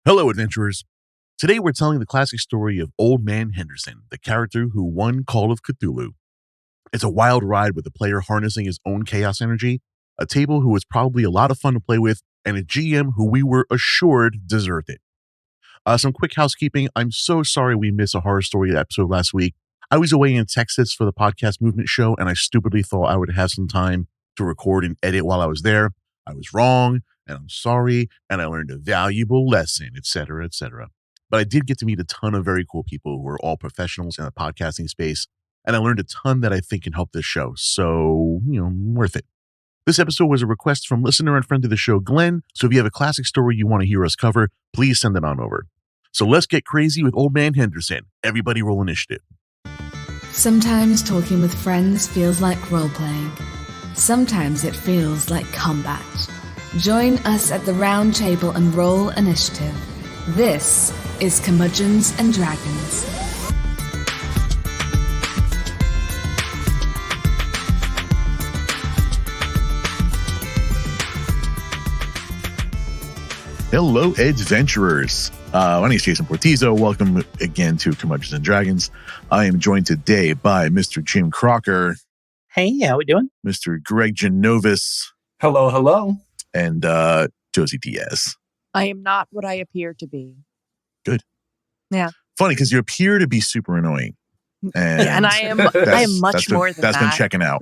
Hello, adventurers. Today we're telling the classic story of Old Man Henderson, the character who won Call of Cthulhu. It's a wild ride with the player harnessing his own chaos energy, a table who was probably a lot of fun to play with, and a GM who we were assured deserved it. Some quick housekeeping. I'm so sorry we missed a horror story episode last week. I was away in Texas for the podcast movement show, and I stupidly thought I would have some time to record and edit while I was there. I was wrong, and I'm sorry, and I learned a valuable lesson, etc., etc. But I did get to meet a ton of very cool people who are all professionals in the podcasting space, and I learned a ton that I think can help this show. So, worth it. This episode was a request from listener and friend of the show, Glenn. So if you have a classic story you want to hear us cover, please send it on over. So let's get crazy with Old Man Henderson. Everybody roll initiative. Sometimes talking with friends feels like role-playing. Sometimes it feels like combat. Join us at the round table and roll initiative. This is Curmudgeons and Dragons. Hello, adventurers. My name is Jason Portizo. Welcome again to Curmudgeons and Dragons. I am joined today by Mr. Jim Crocker. Hey, how we doing? Mr. Greg Genovis. Hello, hello. And Josie Diaz. I am not what I appear to be. Good. Yeah. Funny, because you appear to be super annoying. And I am much more than that. That's been checking out.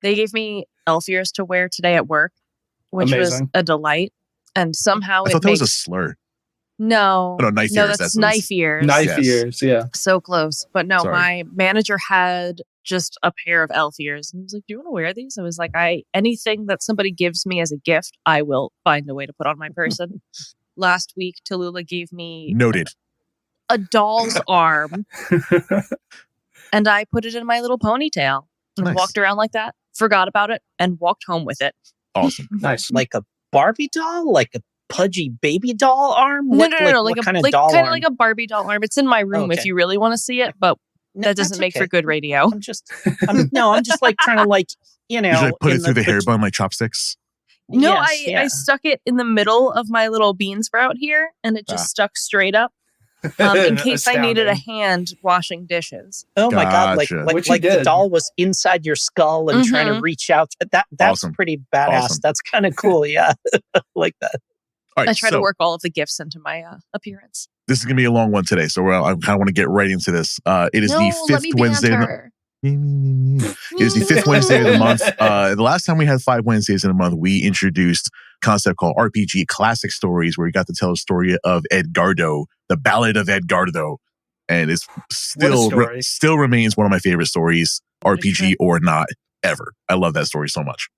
They gave me elf ears to wear today at work, which was a delight. And somehow I thought that was a slur. No. Oh, no, knife ears. That's knife ears. Knife ears, yeah. So close. But no, Sorry. my manager had just a pair of elf ears. And he was like, do you want to wear these? I was like, anything that somebody gives me as a gift, I will find a way to put on my person. Last week, Tallulah gave me Noted. a doll's arm. And I put it in my little ponytail. And Nice. walked around like that, forgot about it, and walked home with it. Awesome. Nice. Like a Barbie doll? Like a pudgy baby doll arm? No, What kind of doll arm? like a Barbie doll arm. It's in my room if you really want to see it, but No, that doesn't that's make okay. for good radio. I'm just like trying to You should put in it through the hair bun like chopsticks. No, Yes, I stuck it in the middle of my little bean sprout here, and it just stuck straight up in case I needed a hand washing dishes. Oh my God! Gotcha. Like the doll was inside your skull and trying to reach out. That's Awesome. pretty badass. Awesome. That's kind of cool. Yeah, like that. All right, I try to work all of the gifts into my appearance. This is going to be a long one today, so I kind of want to get right into this. It is the fifth Wednesday. It is the fifth Wednesday of the month. The last time we had 5 Wednesdays in a month, we introduced a concept called RPG Classic Stories, where we got to tell a story of Edgardo, the Ballad of Edgardo. And it's still remains one of my favorite stories, RPG or not, ever. I love that story so much.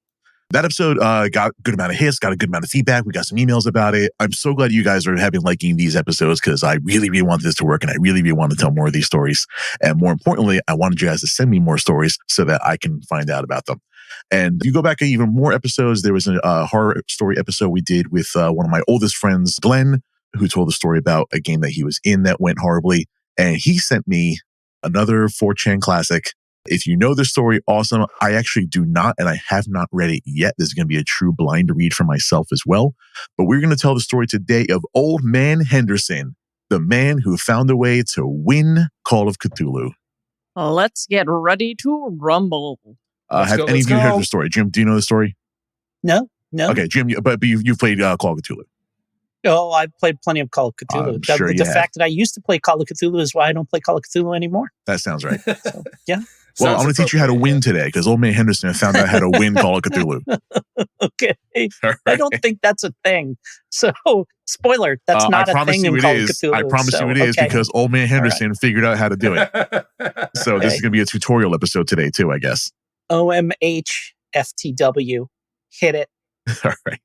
That episode got a good amount of hits, got a good amount of feedback. We got some emails about it. I'm so glad you guys are liking these episodes because I really, really wanted this to work and I really, really want to tell more of these stories. And more importantly, I wanted you guys to send me more stories so that I can find out about them. And you go back to even more episodes. There was a horror story episode we did with one of my oldest friends, Glenn, who told a story about a game that he was in that went horribly. And he sent me another 4chan classic. If you know the story, awesome. I actually do not, and I have not read it yet. This is going to be a true blind read for myself as well. But we're going to tell the story today of Old Man Henderson, the man who found a way to win Call of Cthulhu. Let's get ready to rumble. Have any of you heard the story? Jim, do you know the story? No. Okay, Jim, but you've played Call of Cthulhu. Oh, I've played plenty of Call of Cthulhu. The fact that I used to play Call of Cthulhu is why I don't play Call of Cthulhu anymore. That sounds right. So, yeah. Well, I'm going to teach you how to win today because Old Man Henderson found out how to win Call of Cthulhu. Okay. Right. I don't think that's a thing. So, spoiler, that's not a thing in Call of Cthulhu. I promise you it is because Old Man Henderson figured out how to do it. So this is going to be a tutorial episode today too, I guess. OMHFTW. Hit it. All right.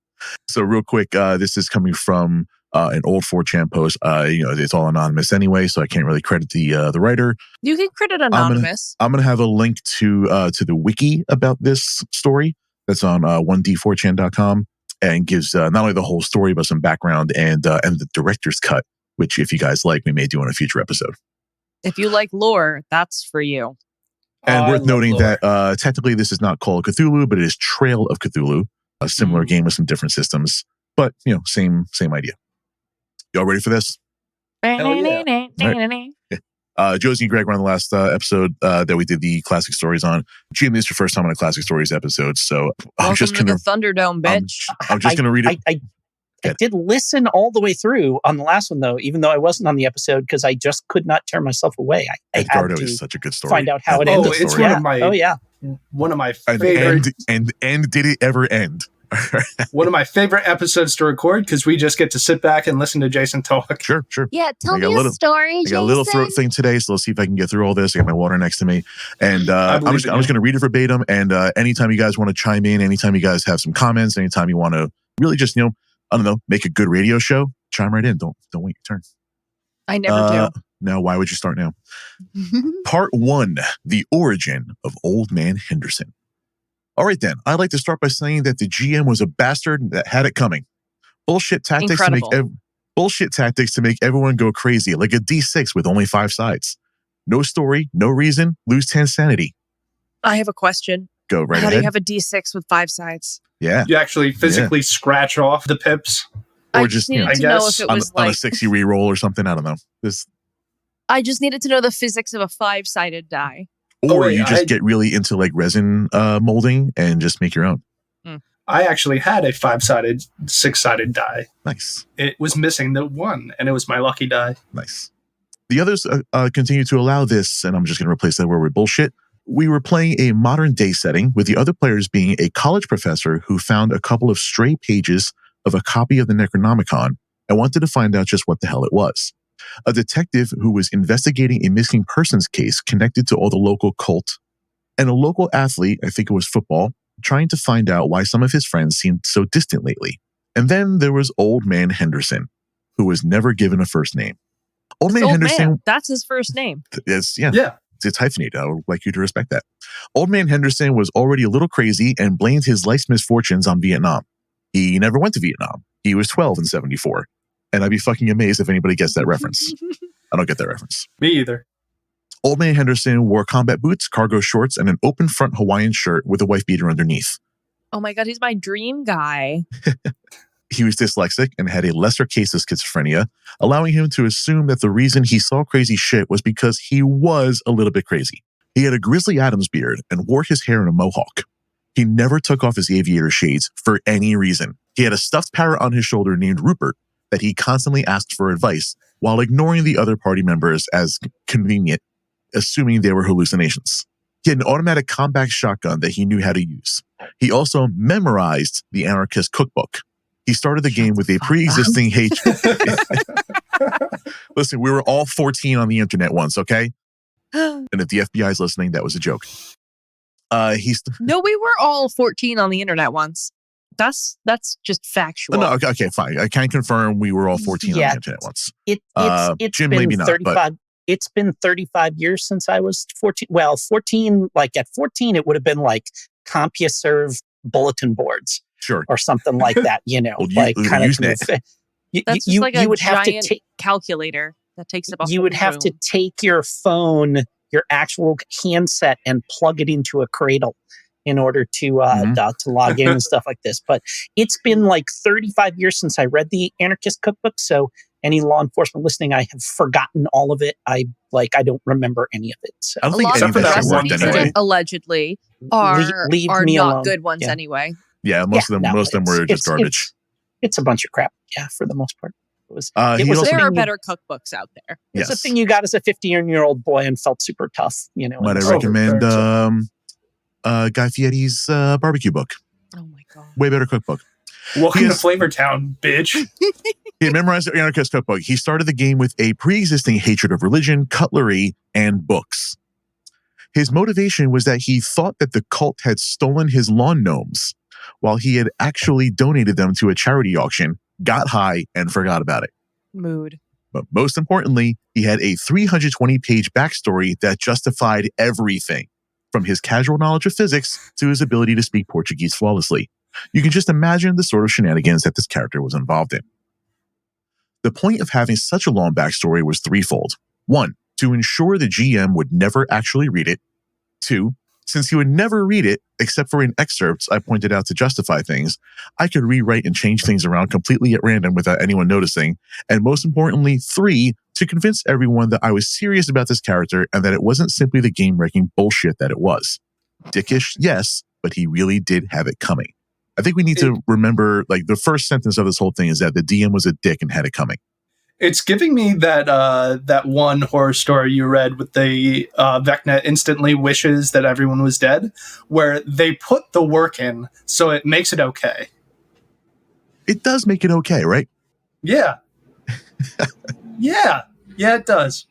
So real quick, this is coming from an old 4chan post. It's all anonymous anyway, so I can't really credit the writer. You can credit anonymous. I'm gonna have a link to the wiki about this story that's on 1d4chan.com and gives not only the whole story but some background and the director's cut, which if you guys like, we may do in a future episode. If you like lore, that's for you. And worth noting that technically this is not Call of Cthulhu, but it is Trail of Cthulhu, a similar game with some different systems, but same idea. Y'all ready for this? Hell yeah. Right. Josie and Greg were on the last episode that we did the classic stories on. GM, this is your first time on a classic stories episode, so I'm just going to the Thunderdome, bitch. I'm just going to read it. I did listen all the way through on the last one, though, even though I wasn't on the episode because I just could not tear myself away. I had to is such a good story. Find out how it ended. It's one of my favorite. And did it ever end? One of my favorite episodes to record because we just get to sit back and listen to Jason talk. Sure. Yeah, tell me a story, Jason. I got a little throat thing today, so let's see if I can get through all this. I got my water next to me. And I'm just going to read it verbatim. And anytime you guys want to chime in, anytime you guys have some comments, anytime you want to really just, I don't know, make a good radio show, chime right in. Don't wait your turn. I never do. No, why would you start now? Part 1, the origin of Old Man Henderson. All right, then. I'd like to start by saying that the GM was a bastard that had it coming. Bullshit tactics to make everyone go crazy, like a D6 with only 5 sides. No story, no reason, lose 10 sanity. I have a question. Go right ahead. How do you have a D6 with 5 sides? Yeah. You actually physically scratch off the pips? Or just needed to know if it was on a 6 you re-roll or something. I don't know. I just needed to know the physics of a 5-sided die. Or you just get really into like resin molding and just make your own. I actually had a 5-sided, 6-sided die. Nice. It was missing the 1, and it was my lucky die. Nice. The others continue to allow this, and I'm just going to replace that word with bullshit. We were playing a modern day setting, with the other players being a college professor who found a couple of stray pages of a copy of the Necronomicon and wanted to find out just what the hell it was. A detective who was investigating a missing persons case connected to all the local cult, and a local athlete, I think it was football, trying to find out why some of his friends seemed so distant lately. And then there was Old Man Henderson, who was never given a first name. Old Man Henderson. That's his first name. It's hyphenated. I would like you to respect that. Old Man Henderson was already a little crazy and blamed his life's misfortunes on Vietnam. He never went to Vietnam. He was 12 in 1974. And I'd be fucking amazed if anybody gets that reference. I don't get that reference. Me either. Old Man Henderson wore combat boots, cargo shorts, and an open front Hawaiian shirt with a wife beater underneath. Oh my God, he's my dream guy. He was dyslexic and had a lesser case of schizophrenia, allowing him to assume that the reason he saw crazy shit was because he was a little bit crazy. He had a Grizzly Adams beard and wore his hair in a mohawk. He never took off his aviator shades for any reason. He had a stuffed parrot on his shoulder named Rupert that he constantly asked for advice while ignoring the other party members as convenient, assuming they were hallucinations. He had an automatic combat shotgun that he knew how to use. He also memorized the Anarchist Cookbook. He started the game with a pre-existing hatred. Listen, we were all 14 on the internet once, okay? And if the FBI is listening, that was a joke. No, we were all 14 on the internet once. That's just factual. No, okay, fine. I can confirm we were all 14 on the internet once. It's Jim, been maybe not, 35. but It's been 35 years since I was 14. Well, 14, like at 14, it would have been like CompuServe bulletin boards. Sure. Or something like that, well, like kind of. That's just like a giant calculator that takes up a You would have to take your phone, your actual handset, and plug it into a cradle in order to log in and stuff like this. But it's been like 35 years since I read the Anarchist Cookbook. So any law enforcement listening, I have forgotten all of it. I don't remember any of it. So. I don't think any of that worked anyway. Allegedly are not alone. Good ones anyway. Yeah, most of them were just garbage. It's a bunch of crap. Yeah, for the most part. There are better cookbooks out there. It's a thing you got as a 15-year-old boy and felt super tough. Might I recommend Guy Fieri's barbecue book? Oh my God. Way better cookbook. Welcome to Flavortown, bitch. He memorized the Anarchist Cookbook. He started the game with a pre-existing hatred of religion, cutlery, and books. His motivation was that he thought that the cult had stolen his lawn gnomes while he had actually donated them to a charity auction, got high, and forgot about it. Mood. But most importantly, he had a 320-page backstory that justified everything, from his casual knowledge of physics to his ability to speak Portuguese flawlessly. You can just imagine the sort of shenanigans that this character was involved in. The point of having such a long backstory was threefold. 1, to ensure the GM would never actually read it. 2, Since you would never read it, except for in excerpts I pointed out to justify things, I could rewrite and change things around completely at random without anyone noticing. And most importantly, 3, to convince everyone that I was serious about this character and that it wasn't simply the game-wrecking bullshit that it was. Dickish, yes, but he really did have it coming. I think we need to remember, like, the first sentence of this whole thing is that the DM was a dick and had it coming. It's giving me that one horror story you read with the Vecna instantly wishes that everyone was dead, where they put the work in, so it makes it okay. It does make it okay, right? Yeah. Yeah, it does.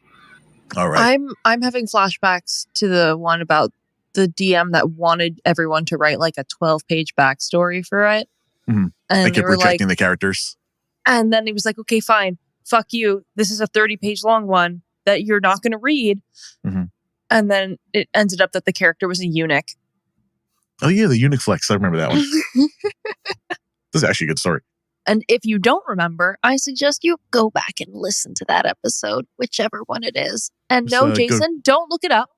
All right. I'm having flashbacks to the one about the DM that wanted everyone to write like a 12-page backstory for it. Mm-hmm. And they kept rejecting the characters. And then he was like, okay, fine. Fuck you. This is a 30-page long one that you're not going to read. Mm-hmm. And then it ended up that the character was a eunuch. Oh, yeah, the eunuch flex. I remember that one. This is actually a good story. And if you don't remember, I suggest you go back and listen to that episode, whichever one it is. And no, Jason, don't look it up.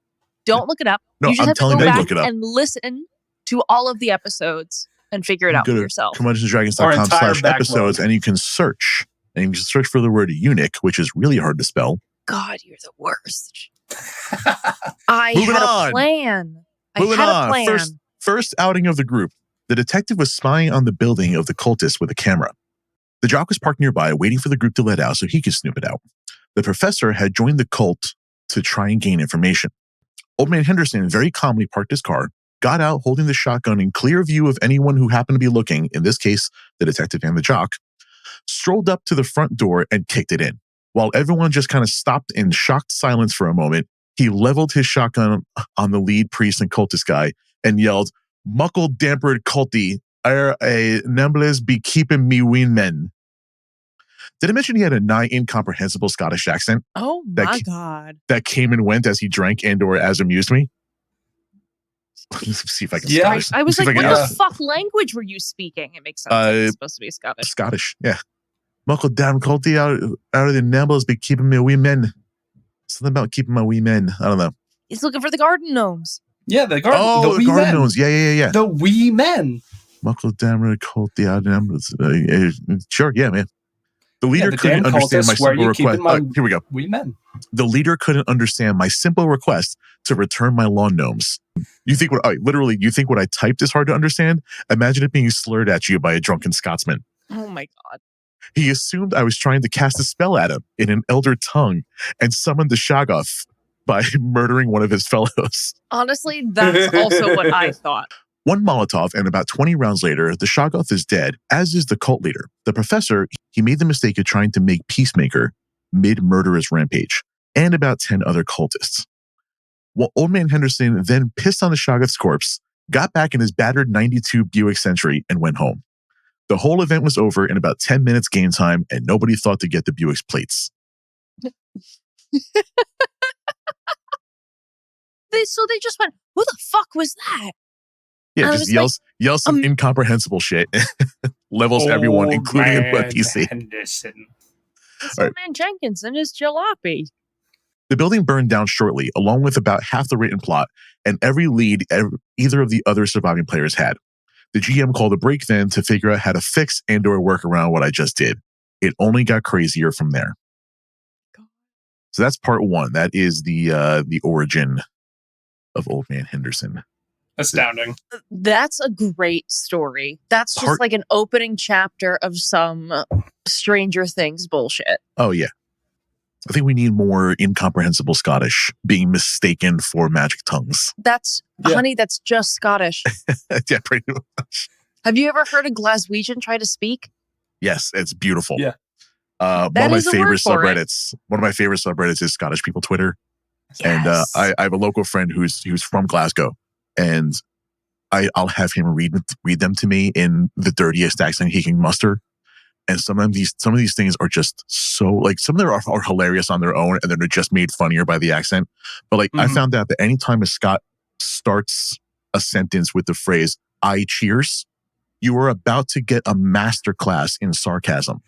Don't look it up. No, you just I'm have to telling go you to back look it up. and listen to all of the episodes and figure it out for yourself. CurmudgeonDragons.com/episodes, and you can search. And you can search for the word eunuch, which is really hard to spell. God, you're the worst. I had a plan. Moving on. First outing of the group. The detective was spying on the building of the cultists with a camera. The jock was parked nearby, waiting for the group to let out so he could snoop it out. The professor had joined the cult to try and gain information. Old Man Henderson very calmly parked his car, got out holding the shotgun in clear view of anyone who happened to be looking, in this case, the detective and the jock, strolled up to the front door and kicked it in. While everyone just kind of stopped in shocked silence for a moment, he leveled his shotgun on the lead priest and cultist guy and yelled, "Muckle dampered culty, are a nembles be keeping me ween men." Did I mention he had a nigh incomprehensible Scottish accent? Oh my God. That came and went as he drank and or as amused me? Let's see if I can Scottish. I was like, what the fuck language were you speaking? It makes sense. It's supposed to be Scottish. Scottish, yeah. Muckle damn culty out of the nembles be keeping me wee men. Something about keeping my wee men. I don't know. He's looking for the garden gnomes. Yeah, the garden. Oh, the garden gnomes. Yeah. The wee men. Muckle damn culty out of the nembles. Sure, yeah, man. The leader couldn't understand my simple request. Here we go. Wee men. The leader couldn't understand my simple request to return my lawn gnomes. You think what I typed is hard to understand? Imagine it being slurred at you by a drunken Scotsman. Oh my God. He assumed I was trying to cast a spell at him in an elder tongue and summoned the Shoggoth by murdering one of his fellows. Honestly, that's also what I thought. One Molotov, and about 20 rounds later, the Shoggoth is dead, as is the cult leader. The professor, he made the mistake of trying to make Peacemaker mid-murderous rampage, and about 10 other cultists. Well, Old Man Henderson then pissed on the Shoggoth's corpse, got back in his battered 92 Buick Century, and went home. The whole event was over in about 10 minutes game time, and nobody thought to get the Buick's plates. So they just went, who the fuck was that? Yeah, just yells some incomprehensible shit. Levels everyone, including a PC. Henderson. Right. Man Jenkins and his jalopy. The building burned down shortly, along with about half the written plot and every lead either of the other surviving players had. The GM called a break then to figure out how to fix and or work around what I just did. It only got crazier from there. So that's part one. That is the origin of Old Man Henderson. Astounding. That's a great story. That's just like an opening chapter of some Stranger Things bullshit. Oh, yeah. I think we need more incomprehensible Scottish being mistaken for magic tongues. Honey, that's just Scottish. Yeah, pretty much. Have you ever heard a Glaswegian try to speak? Yes, it's beautiful. Yeah. One of my favorite subreddits is Scottish People Twitter. Yes. And I have a local friend who's from Glasgow, and I'll have him read them to me in the dirtiest accent he can muster. And some of these things are just so, like, some of them are hilarious on their own, and then they're just made funnier by the accent. But like, I found out that anytime a Scot starts a sentence with the phrase "I cheers," you are about to get a masterclass in sarcasm.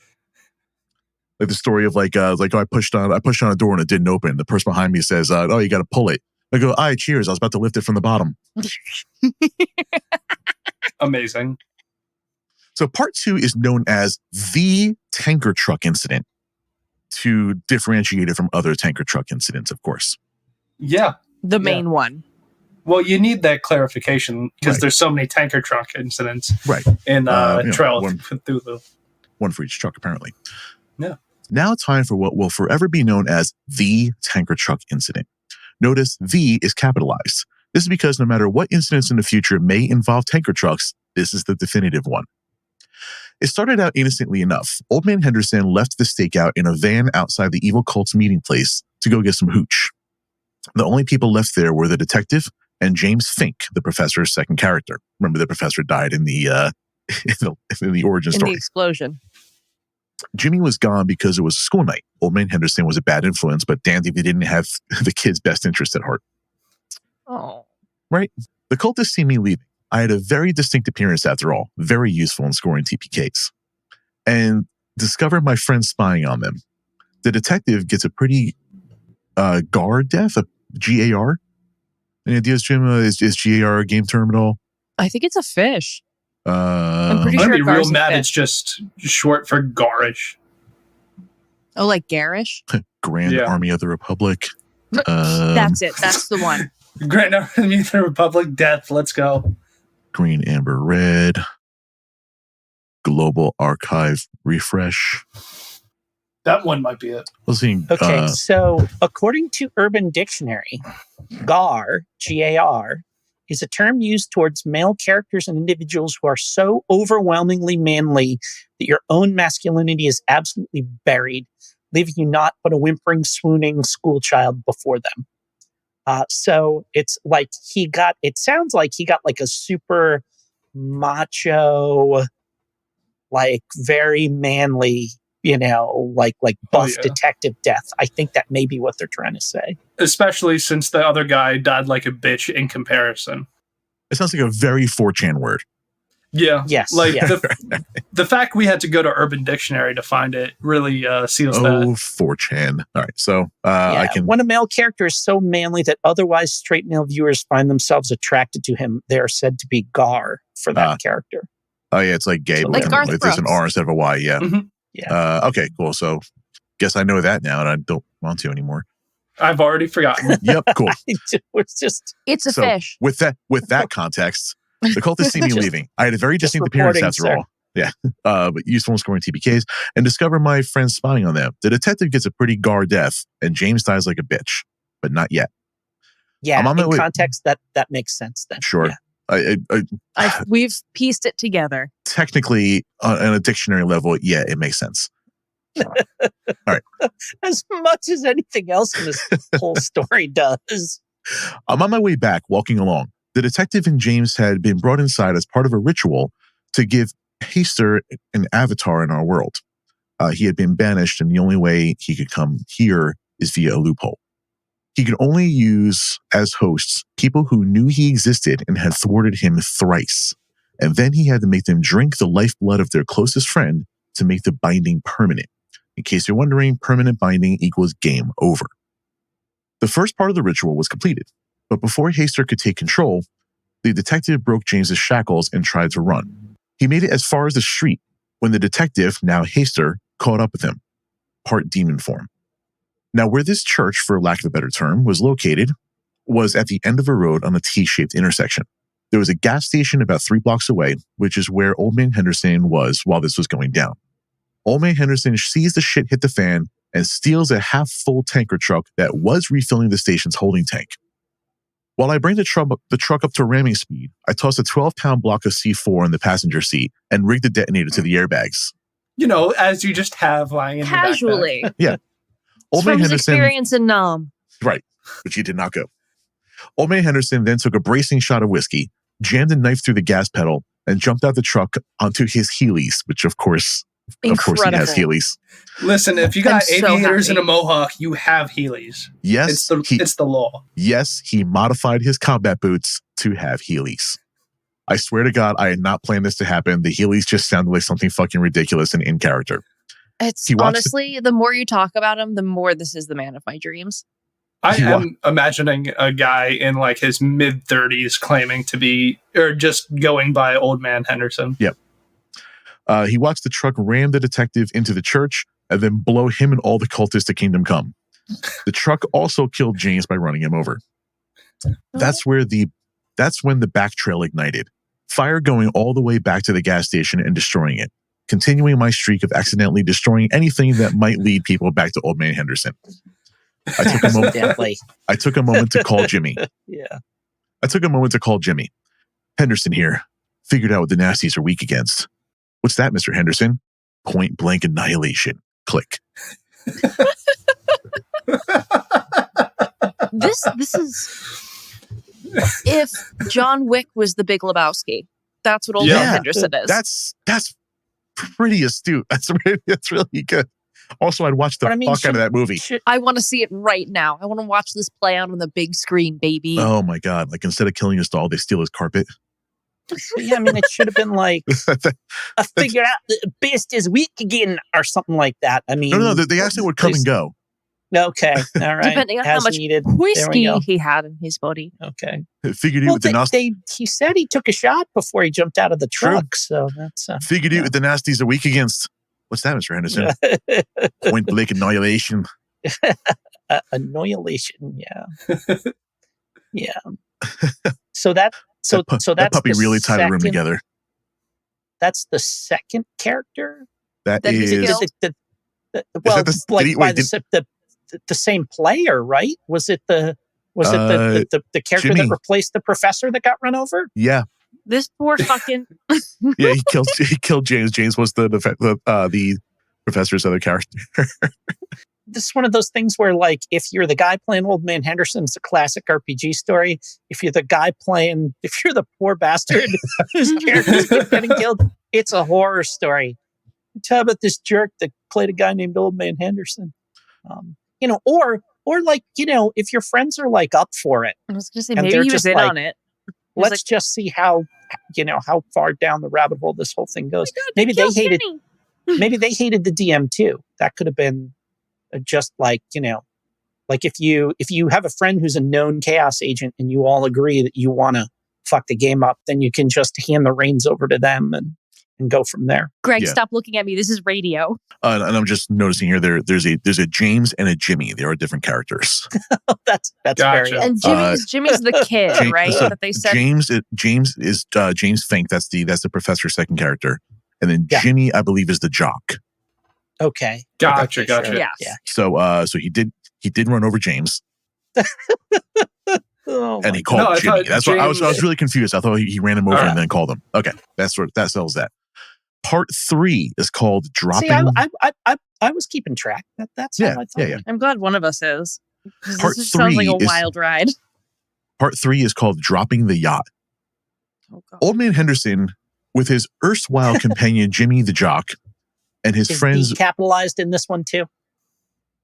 Like the story of I pushed on a door and it didn't open. The person behind me says, "Oh, you got to pull it." I go, "Aye, cheers. I was about to lift it from the bottom." Amazing. So part 2 is known as the tanker truck incident, to differentiate it from other tanker truck incidents, of course. Yeah. The main one. Well, you need that clarification because Right. there's so many tanker truck incidents Right. in Trail of one- Cthulhu. One for each truck, apparently. Yeah. Now time for what will forever be known as the tanker truck incident. Notice "the" is capitalized. This is because no matter what incidents in the future may involve tanker trucks, this is the definitive one. It started out innocently enough. Old Man Henderson left the stakeout in a van outside the evil cult's meeting place to go get some hooch. The only people left there were the detective and James Fink, the professor's second character. Remember, the professor died in the in the origin In story. the explosion. Jimmy was gone because it was a school night. Old Man Henderson was a bad influence, but damned if he didn't have the kid's best interest at heart. Oh. Right? The cultists see me leaving. I had a very distinct appearance after all, very useful in scoring TPKs. And discovered my friend spying on them. The detective gets a pretty GAR death, a GAR. Any ideas, Jim? Is GAR a game term at all? I think it's a fish. I'm pretty I'm sure gonna be real Gar's a mad. fish. It's just short for garish. Oh, like garish? Grand Yeah. Army of the Republic. That's it. That's the one. Grand Army of the Republic, death. Let's go. Green, Amber, Red. Global Archive Refresh. That one might be it. Let's see. Okay, so according to Urban Dictionary, GAR, G-A-R, is a term used towards male characters and individuals who are so overwhelmingly manly that your own masculinity is absolutely buried, leaving you not but a whimpering, swooning schoolchild before them. So it's like it sounds like he got like a super macho, like very manly, like buff yeah. detective death. I think that may be what they're trying to say. Especially since the other guy died like a bitch in comparison. It sounds like a very 4chan word. Yeah. Yes. Like yeah. the fact we had to go to Urban Dictionary to find it really seals Oh, that. 4chan. All right. So I can. When a male character is so manly that otherwise straight male viewers find themselves attracted to him, they are said to be GAR for that character. Oh, yeah. It's like gay, So but like Garth there's an Brooks. R instead of a Y. Yeah. Mhm. Yeah. Okay, cool. So guess I know that now and I don't want to anymore. I've already forgotten. Yep. Cool. It's just It's a So, fish. With that context, the cultists see me Just- leaving. I had a very just distinct appearance reporting, after sir. all. Yeah. But useful in scoring TPKs and discover my friends spying on them. The detective gets a pretty GAR death and James dies like a bitch, but not yet. yeah. I'm on my In way- context, that makes sense then. Sure. Yeah. We've pieced it together. Technically, on a dictionary level, yeah, it makes sense. As much as anything else in this whole story does. I'm on my way back, walking along. The detective and James had been brought inside as part of a ritual to give Haster an avatar in our world. He had been banished, and the only way he could come here is via a loophole. He could only use as hosts people who knew he existed and had thwarted him thrice. And then he had to make them drink the lifeblood of their closest friend to make the binding permanent. In case you're wondering, permanent binding equals game over. The first part of the ritual was completed, but before Haster could take control, the detective broke James's shackles and tried to run. He made it as far as the street when the detective, now Haster, caught up with him, part demon form. Now, where this church, for lack of a better term, was located was at the end of a road on a T-shaped intersection. There was a gas station about 3 blocks away, which is where Old Man Henderson was while this was going down. Old Man Henderson sees the shit hit the fan and steals a half-full tanker truck that was refilling the station's holding tank. While I bring the truck up to ramming speed, I toss a 12-pound block of C4 in the passenger seat and rig the detonator to the airbags. As you just have lying in Casually. Old From Man his Henderson, experience in Nam. right, but he did not go. Old Man Henderson then took a bracing shot of whiskey, jammed a knife through the gas pedal, and jumped out the truck onto his Heelys, which of course he has Incredible. Heelys. Listen, if you got I'm so aviators and a happy. mohawk, you have Heelys. Yes, It's the law. yes, he modified his combat boots to have Heelys. I swear to God, I had not planned this to happen. The Heelys just sounded like something fucking ridiculous and in character. It's He watched honestly, the more you talk about him, the more this is the man of my dreams. I am imagining a guy in like his mid-30s claiming to be, or just going by Old Man Henderson. Yep. He watched the truck ram the detective into the church and then blow him and all the cultists to Kingdom Come. The truck also killed James by running him over. That's when the back trail ignited. Fire going all the way back to the gas station and destroying it, continuing my streak of accidentally destroying anything that might lead people back to Old Man Henderson. I took a moment to call Jimmy. Yeah. I took a moment to call Jimmy. Henderson here. Figured out what the nasties are weak against. What's that, Mr. Henderson? Point blank annihilation. Click. This is if John Wick was the Big Lebowski. That's what Old Man Henderson is. That's pretty astute. That's really good. Also, I'd watch the fuck out of that movie. I want to see it right now. I want to watch this play out on the big screen, baby. Oh my God. Like instead of killing his doll, they steal his carpet. Yeah, I mean, it should have been like, I figure out the beast is weak again or something like that. I mean, no, the accident would come and go. Okay, all right. Depending on how much whiskey he had in his body. Okay. Figured out with the nasties. He said he took a shot before he jumped out of the truck. So that's figured out what the nasties are weak against. What's that, Mr. Henderson? Point blank annihilation. Annihilation, yeah. Yeah. So that puppy really tied the room together. That's the second character. That is the same player, right? Was it the character Jimmy. that replaced the professor that got run over? Yeah. This poor fucking yeah, he killed James. James was the professor's other character. This is one of those things where, like, if you're the guy playing Old Man Henderson, it's a classic RPG story. If you're the poor bastard whose character's getting killed, it's a horror story. Tell about this jerk that played a guy named Old Man Henderson. Or like, if your friends are like up for it. I was going to say, maybe he was in on it. Let's just see how far down the rabbit hole this whole thing goes. God, maybe they hated the DM too. That could have been just like, like if you have a friend who's a known chaos agent and you all agree that you want to fuck the game up, then you can just hand the reins over to them and go from there. Greg, stop looking at me. This is radio. And I'm just noticing here there's a James and a Jimmy. They are different characters. That's gotcha. very. And Jimmy's the kid, right? So that they said. James is James Fink. That's the professor's second character, and then Jimmy, I believe, is the jock. Okay. Gotcha. Sure. Yeah. So he did run over James. And he called Jimmy. That's why I was really confused. I thought he ran him over and then called him. Okay, that settles that. Part 3 is called Dropping. See, I was keeping track. That's how I thought. Yeah. I'm glad one of us is. Part this 3 sounds like a wild ride. Part 3 is called Dropping the Yacht. Oh, God. Old Man Henderson, with his erstwhile companion Jimmy the Jock, and his friends. The capitalized in this one too,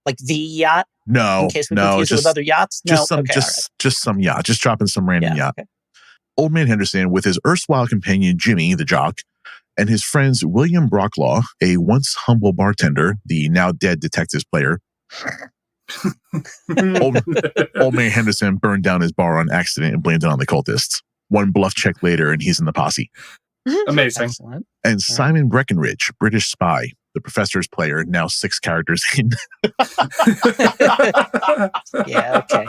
like the yacht. No, in case we confuse it with other yachts. Just some yacht. Just dropping some random yacht. Okay. Old Man Henderson, with his erstwhile companion Jimmy the Jock, and his friends William Brocklaw, a once humble bartender, the now dead detectives player. Old Man Henderson burned down his bar on accident and blamed it on the cultists. One bluff check later, and he's in the posse. Amazing. Excellent. And Simon Breckenridge, British spy, the professor's player, now 6 characters in. Yeah, okay.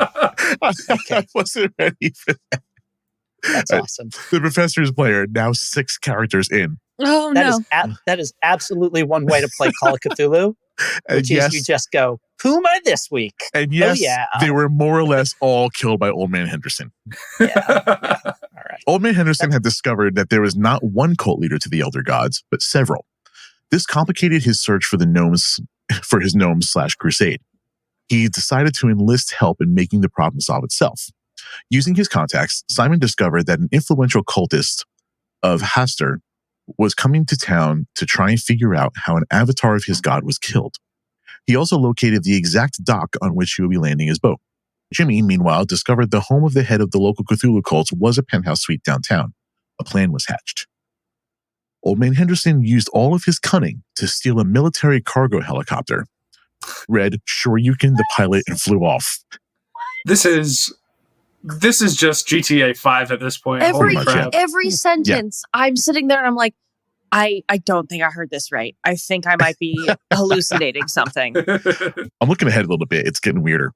I wasn't ready for that. That's awesome. The professor's player, now 6 characters in. Oh, that is absolutely one way to play Call of Cthulhu, which is you just go, who am I this week? And yes, they were more or less all killed by Old Man Henderson. Yeah. All right. Old Man Henderson had discovered that there was not one cult leader to the Elder Gods, but several. This complicated his search for his gnome/crusade. He decided to enlist help in making the problem solve itself. Using his contacts, Simon discovered that an influential cultist of Hastur was coming to town to try and figure out how an avatar of his god was killed. He also located the exact dock on which he would be landing his boat. Jimmy, meanwhile, discovered the home of the head of the local Cthulhu cults was a penthouse suite downtown. A plan was hatched. Old Man Henderson used all of his cunning to steal a military cargo helicopter. Red, Shoryuken the pilot and flew off. This is just GTA 5 at this point. Every sentence, I'm sitting there and I'm like, I don't think I heard this right. I think I might be hallucinating something. I'm looking ahead a little bit. It's getting weirder.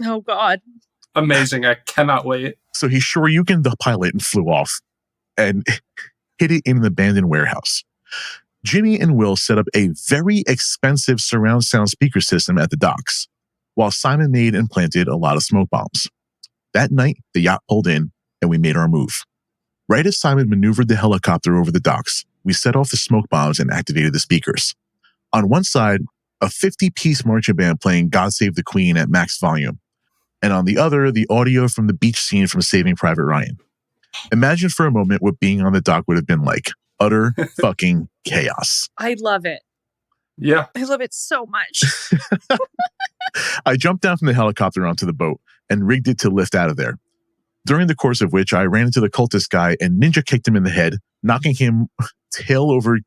Oh, God. Amazing. I cannot wait. So he Shoryukened the pilot and flew off and hid it in an abandoned warehouse. Jimmy and Will set up a very expensive surround sound speaker system at the docks, while Simon made and planted a lot of smoke bombs. That night, the yacht pulled in and we made our move. Right as Simon maneuvered the helicopter over the docks, we set off the smoke bombs and activated the speakers. On one side, a 50-piece marching band playing God Save the Queen at max volume. And on the other, the audio from the beach scene from Saving Private Ryan. Imagine for a moment what being on the dock would have been like. Utter fucking chaos. I love it. Yeah. I love it so much. I jumped down from the helicopter onto the boat and rigged it to lift out of there. During the course of which I ran into the cultist guy and ninja kicked him in the head, knocking him tail over.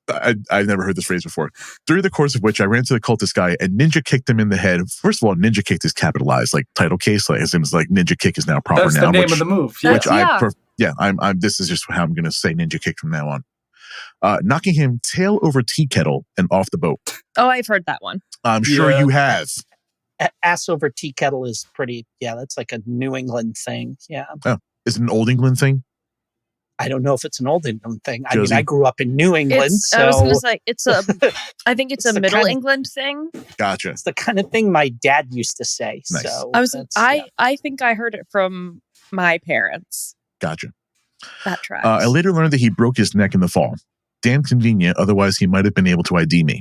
I've never heard this phrase before. During the course of which I ran into the cultist guy and ninja kicked him in the head. First of all, ninja kicked is capitalized, like title case. Like, as in, it's like ninja kick is now proper. That's now. The name of the move. Yeah. I'm. This is just how I'm going to say ninja kick from now on. Knocking him tail over tea kettle and off the boat. Oh, I've heard that one. I'm sure you have. Ass over tea kettle is pretty. Yeah, that's like a New England thing. Yeah. Oh, is it an Old England thing? I don't know if it's an Old England thing. Josie? I grew up in New England, I was going to say I think it's a Middle England thing. Gotcha. It's the kind of thing my dad used to say. Nice. So I think I heard it from my parents. Gotcha. That tracks. I later learned that he broke his neck in the fall. Damn convenient. Otherwise, he might have been able to ID me.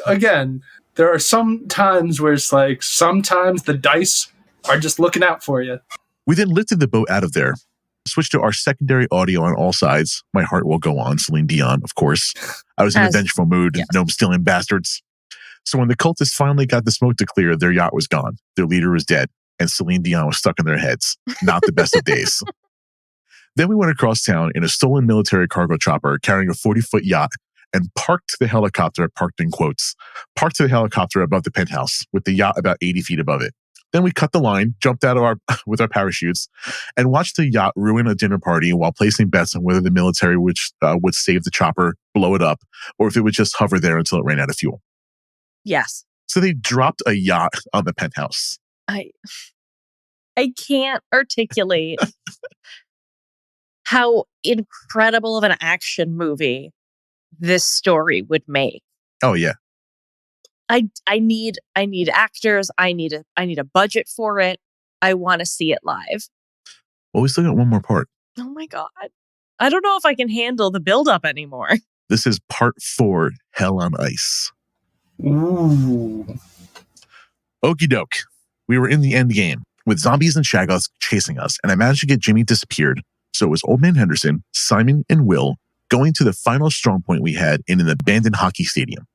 Again, there are some times where it's like sometimes the dice are just looking out for you. We then lifted the boat out of there, switched to our secondary audio on all sides. My heart will go on. Celine Dion, of course. I was in a vengeful mood. Yes. No, I'm stealing bastards. So when the cultists finally got the smoke to clear, their yacht was gone. Their leader was dead. And Celine Dion was stuck in their heads. Not the best of days. Then we went across town in a stolen military cargo chopper carrying a 40-foot yacht and parked the helicopter, parked in quotes, parked the helicopter above the penthouse with the yacht about 80 feet above it. Then we cut the line, jumped out of with our parachutes, and watched the yacht ruin a dinner party while placing bets on whether the military would save the chopper, blow it up, or if it would just hover there until it ran out of fuel. Yes. So they dropped a yacht on the penthouse. I can't articulate how incredible of an action movie this story would make. Oh yeah. I need actors. I need a budget for it. I want to see it live. Well, we still got one more part. Oh my God. I don't know if I can handle the buildup anymore. This is part 4, Hell on Ice. Ooh. Okie doke. We were in the end game with zombies and shaggoths chasing us, and I managed to get Jimmy disappeared. So it was Old Man Henderson, Simon, and Will going to the final strong point we had in an abandoned hockey stadium.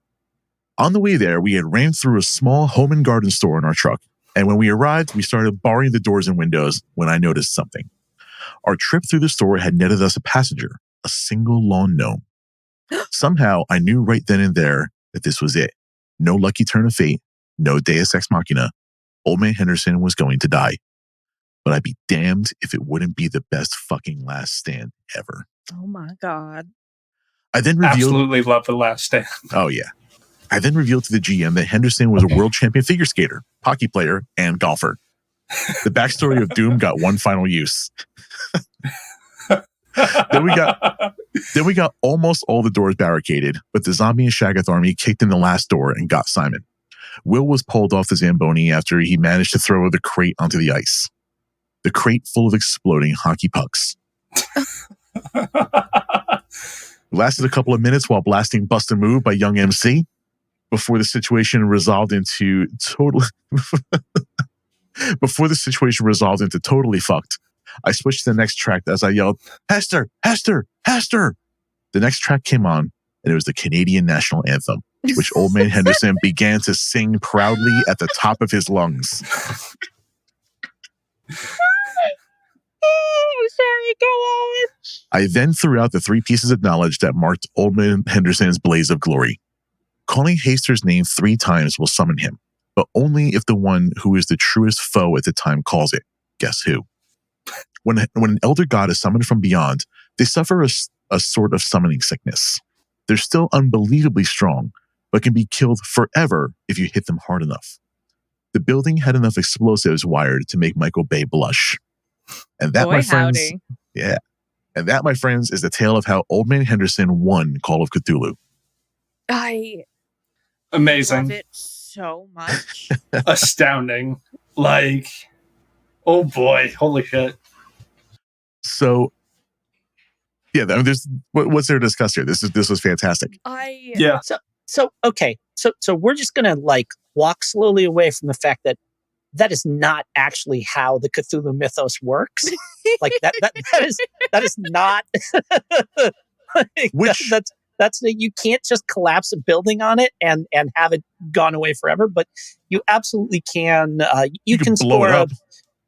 On the way there, we had ran through a small home and garden store in our truck. And when we arrived, we started barring the doors and windows when I noticed something. Our trip through the store had netted us a passenger, a single lawn gnome. Somehow, I knew right then and there that this was it. No lucky turn of fate, no deus ex machina. Old Man Henderson was going to die. But I'd be damned if it wouldn't be the best fucking last stand ever. Oh my God. I then revealed... Absolutely love The Last Stand. Oh, yeah. I then revealed to the GM that Henderson was a world champion figure skater, hockey player, and golfer. The backstory of Doom got one final use. Then we got almost all the doors barricaded, but the zombie and Shaggoth army kicked in the last door and got Simon. Will was pulled off the Zamboni after he managed to throw the crate onto the ice. The crate full of exploding hockey pucks. It lasted a couple of minutes while blasting Bust a Move by Young MC before the situation resolved into totally fucked. I switched to the next track as I yelled, Hester, Hester, Hester. The next track came on, and it was the Canadian national anthem, which Old Man Henderson began to sing proudly at the top of his lungs. Sorry, go on. I then threw out the 3 pieces of knowledge that marked Old Man Henderson's blaze of glory. Calling Haster's name 3 times will summon him, but only if the one who is the truest foe at the time calls it. Guess who? When an elder god is summoned from beyond, they suffer a sort of summoning sickness. They're still unbelievably strong, but can be killed forever if you hit them hard enough. The building had enough explosives wired to make Michael Bay blush. And that, my friends, yeah. And that, my friends, is the tale of how Old Man Henderson won Call of Cthulhu. I Amazing. love it so much. Astounding. Like, oh boy, holy shit. So, yeah, I mean, there's what's there to discuss here? This was fantastic. Yeah. So okay. So we're just gonna like walk slowly away from the fact that is not actually how the Cthulhu mythos works. Like that is not like, Which that's you can't just collapse a building on it and have it gone away forever, but you absolutely can you can blow score it up.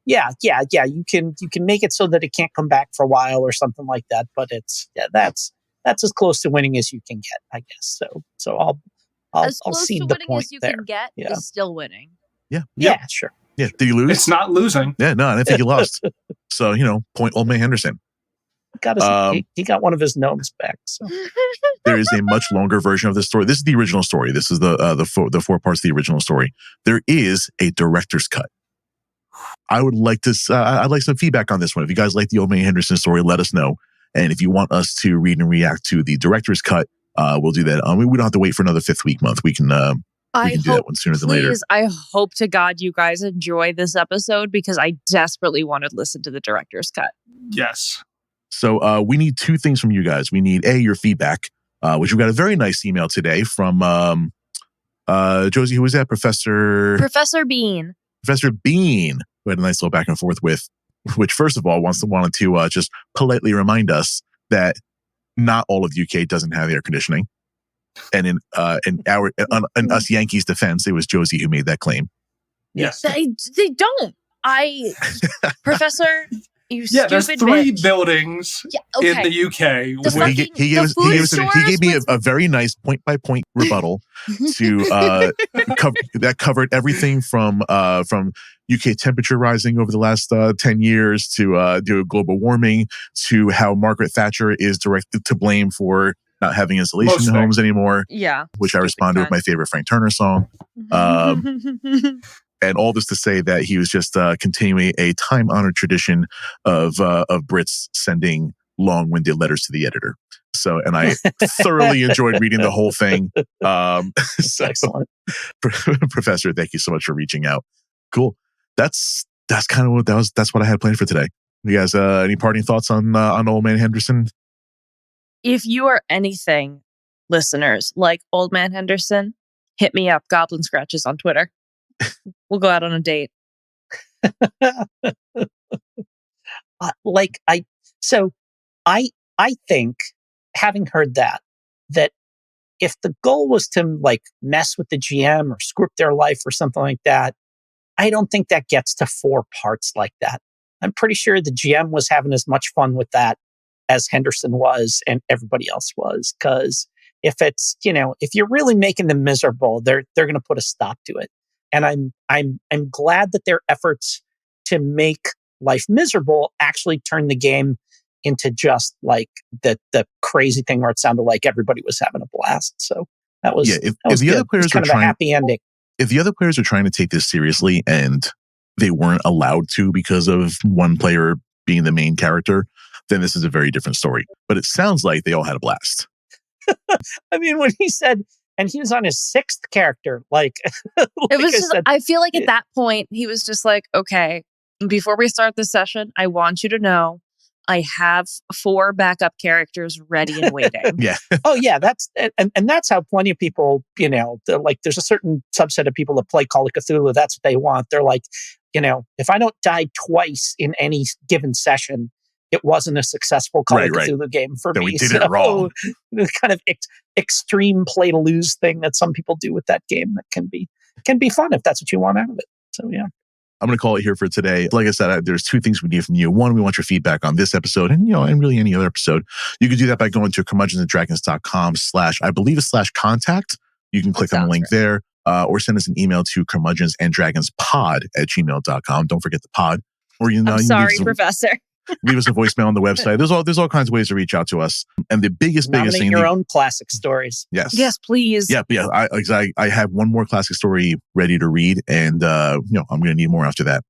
Yeah. You can make it so that it can't come back for a while or something like that. But that's as close to winning as you can get, I guess. So I'll As close cede to the winning point as you there. can get Yeah. is still winning. Yeah, sure. Yeah, did you lose? It's not losing. Yeah, no, I didn't think he lost. So, point Old Man Henderson. He got one of his gnomes back. So There is a much longer version of this story. This is the original story. This is the 4 parts of the original story. There is a director's cut. I would like to. I'd like some feedback on this one. If you guys like the Old Man Henderson story, let us know. And if you want us to read and react to the director's cut, we'll do that. We don't have to wait for another 5th week month. We can do that one sooner than later. I hope to God you guys enjoy this episode because I desperately want to listen to the director's cut. Yes. So we need 2 things from you guys. We need your feedback, which we got a very nice email today from Josie. Who was that? Professor Bean. Professor Bean, who had a nice little back and forth with, which first of all wanted to just politely remind us that not all of the UK doesn't have air conditioning. And in us Yankees' defense, it was Josie who made that claim. Yes. They don't. Professor, you stupid there's 3 bitch. buildings in the UK. The Well, he gave me a very nice point by point rebuttal to that covered everything from UK temperature rising over the last 10 years to global warming to how Margaret Thatcher is directed to blame for not having insulation in homes anymore. Yeah, which I responded with my favorite Frank Turner song. And all this to say that he was just continuing a time-honored tradition of Brits sending long-winded letters to the editor. So, and I thoroughly enjoyed reading the whole thing. Excellent, Professor. Thank you so much for reaching out. Cool. That's kind of that's what I had planned for today. You guys, any parting thoughts on Old Man Henderson? If you are anything, listeners, like Old Man Henderson, hit me up. Goblin Scratches on Twitter. We'll go out on a date. I think, having heard that if the goal was to like mess with the GM or script their life or something like that, I don't think that gets to 4 parts like that. I'm pretty sure the GM was having as much fun with that as Henderson was and everybody else was. Because if it's, if you're really making them miserable, they're going to put a stop to it. And I'm glad that their efforts to make life miserable actually turned the game into just like the crazy thing where it sounded like everybody was having a blast. So that was if the other players kind of a happy ending. If the other players are trying to take this seriously and they weren't allowed to because of one player being the main character, then this is a very different story. But it sounds like they all had a blast. I mean, when he said, and he was on his 6th character, like it was just, I feel like at that point, he was just like, okay, before we start the session, I want you to know I have 4 backup characters ready and waiting. Yeah. Oh, yeah. That's and that's how plenty of people, like there's a certain subset of people that play Call of Cthulhu. That's what they want. They're like, if I don't die twice in any given session, it wasn't a successful Call of Cthulhu game for me. We did it wrong. The kind of extreme play to lose thing that some people do with that game that can be fun if that's what you want out of it. So yeah. I'm going to call it here for today. Like I said, there's 2 things we need from you. One, we want your feedback on this episode and really any other episode. You can do that by going to curmudgeonsanddragons.com /contact. You can click on the link there, or send us an email to curmudgeonsanddragonspod@gmail.com. Don't forget the pod. Or I'm sorry, Professor. Leave us a voicemail on the website. There's all kinds of ways to reach out to us. And the biggest thing, your own classic stories. Yes, please. Yeah. I have one more classic story ready to read, and I'm going to need more after that.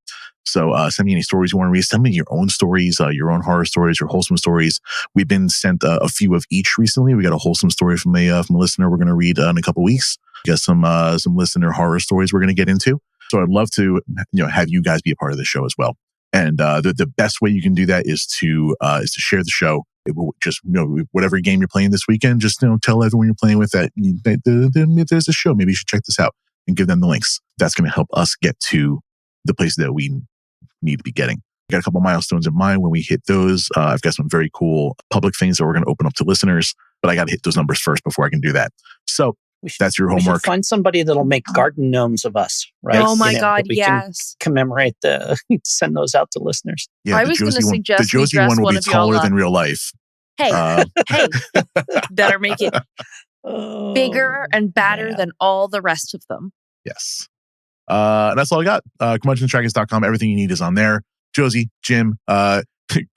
So send me any stories you want to read. Send me your own stories, your own horror stories, your wholesome stories. We've been sent a few of each recently. We got a wholesome story from a listener we're going to read in a couple weeks. We got some listener horror stories we're going to get into. So I'd love to have you guys be a part of the show as well. And the best way you can do that is to share the show. It will just whatever game you're playing this weekend, just tell everyone you're playing with that there's a show. Maybe you should check this out and give them the links. That's going to help us get to the place that we need to be getting. We got a couple milestones in mind. When we hit those, I've got some very cool public things that we're going to open up to listeners. But I got to hit those numbers first before I can do that. So that's your homework. We should find somebody that'll make garden gnomes of us, right? Oh my God, yes. Commemorate send those out to listeners. Yeah, I was going to suggest the Josie one will be taller than real life. Hey, better make it bigger and badder than all the rest of them. Yes. That's all I got. curmudgeonsanddragons.com. Everything you need is on there. Josie, Jim,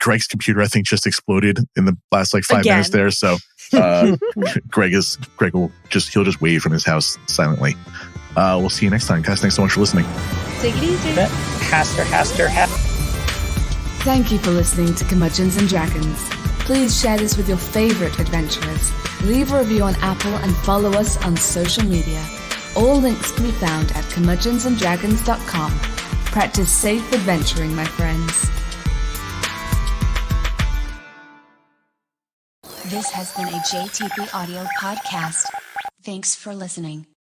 Greg's computer, I think, just exploded in the last 5 minutes there. So Greg will just wave from his house silently. We'll see you next time, guys. Thanks so much for listening. Take it easy. Haster. Thank you for listening to Curmudgeons and Dragons. Please share this with your favorite adventurers. Leave a review on Apple and follow us on social media. All links can be found at curmudgeonsanddragons.com. Practice safe adventuring, my friends. This has been a JTP Audio podcast. Thanks for listening.